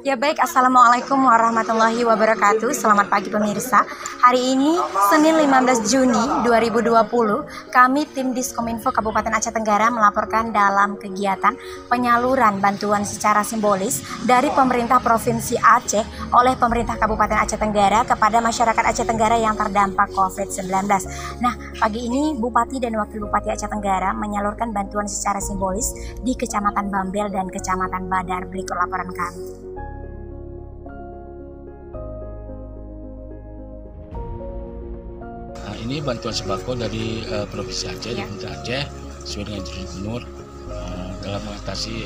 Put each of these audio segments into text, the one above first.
Ya baik, Assalamualaikum warahmatullahi wabarakatuh. Selamat pagi pemirsa. Hari ini Senin 15 Juni 2020, kami tim Diskominfo Kabupaten Aceh Tenggara melaporkan dalam kegiatan penyaluran bantuan secara simbolis dari pemerintah Provinsi Aceh oleh pemerintah Kabupaten Aceh Tenggara kepada masyarakat Aceh Tenggara yang terdampak COVID-19. Nah, pagi ini Bupati dan Wakil Bupati Aceh Tenggara menyalurkan bantuan secara simbolis di Kecamatan Bambel dan Kecamatan Badar. Berikut laporan kami. Ini bantuan sembako dari Provinsi Aceh, Pemerintah Aceh, sesuai dengan Instruksi Gubernur dalam mengatasi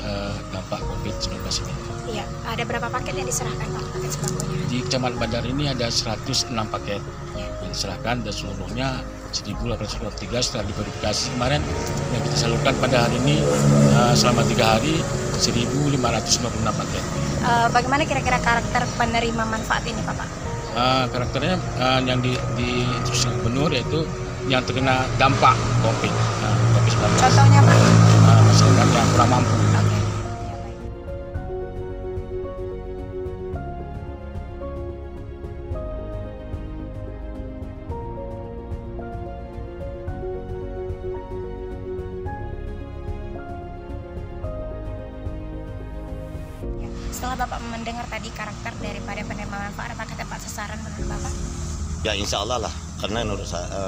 dampak COVID-19 ini. Iya, ada berapa paket yang diserahkan Pak, paket sembakonya? Di Kecamatan Badar ini ada 106 paket yang diserahkan dan seluruhnya 1.823 setelah diverifikasi kemarin yang kita salurkan pada hari ini selama 3 hari 1.556 paket. Bagaimana kira-kira karakter penerima manfaat ini Pak? Karakternya yang di Instruksi Gubernur yaitu yang terkena dampak COVID-19. Contohnya Pak? Masyarakat yang kurang mampu. Setelah Bapak mendengar tadi karakter daripada penerima manfaat, apakah tepat sasaran menurut Bapak? Ya insya Allah lah, karena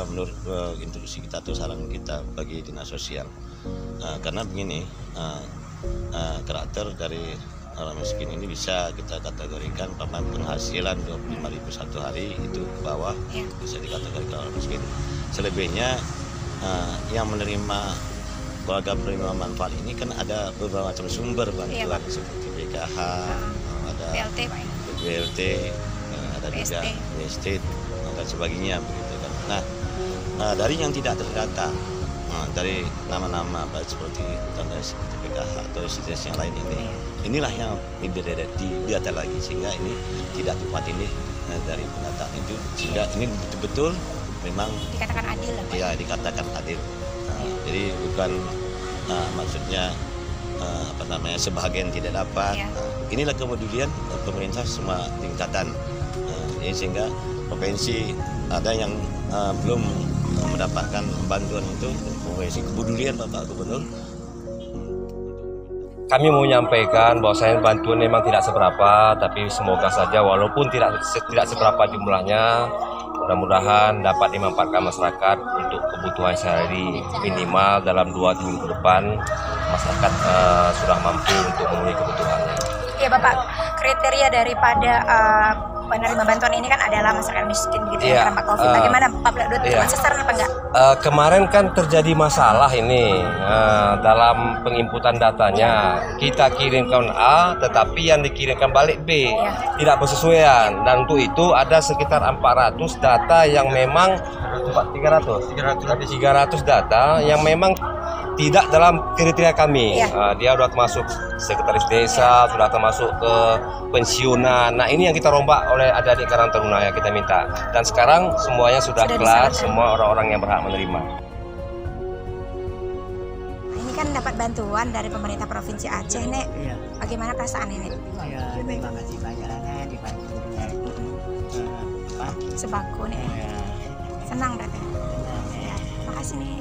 menurut instruksi kita tuh saran kita bagi dinas sosial. Karena begini, karakter dari orang miskin ini bisa kita kategorikan penghasilan 25.000 satu hari itu ke bawah, bisa dikategorikan orang miskin. Selebihnya yang menerima keluarga penerima manfaat ini kan ada beberapa macam sumber bantuan seperti BKH, ada BLT Pak ya? BLT, ada juga estate dan sebagainya begitu kan. Nah, dari yang tidak terdata, dari nama-nama seperti BKH atau institusi yang lain inilah yang didata lagi sehingga ini tidak tepat ini dari pendataan itu sehingga ini betul-betul memang dikatakan adil lah Pak? Ya dikatakan adil. Jadi bukan maksudnya sebahagian tidak dapat. Inilah kepedulian pemerintah semua tingkatan. Sehingga provinsi ada yang belum mendapatkan bantuan itu, provinsi kepedulian Bapak Gubernur. Kami mau menyampaikan bahwasanya bantuan memang tidak seberapa, tapi semoga saja walaupun tidak seberapa jumlahnya, mudah-mudahan dapat dimanfaatkan masyarakat untuk kebutuhan sehari minimal dalam 2 minggu ke depan masyarakat sudah mampu untuk memenuhi kebutuhannya. Iya Bapak, kriteria daripada penerima bantuan ini kan adalah masyarakat miskin gitu ya, karena COVID. Bagaimana Pak Tepat sasaran apa enggak? Kemarin kan terjadi masalah ini dalam penginputan datanya. Kita kirimkan A, tetapi yang dikirimkan balik B, tidak bersesuaian. Dan untuk itu ada sekitar 400 data yang memang 300 data yang memang tidak dalam kriteria kami. Dia sudah termasuk sekretaris desa, sudah termasuk ke pensiunan. Nah ini yang kita rombak oleh adik-adik Karang Taruna yang kita minta. Dan sekarang semuanya sudah kelar, semua orang-orang yang berhak menerima. Ini kan dapat bantuan dari pemerintah Provinsi Aceh, Nek. Bagaimana perasaan ini? Ya, terima kasih banyak Nek, dibantu dengan sembako Nek. Senang berarti. Ya, makasih nih.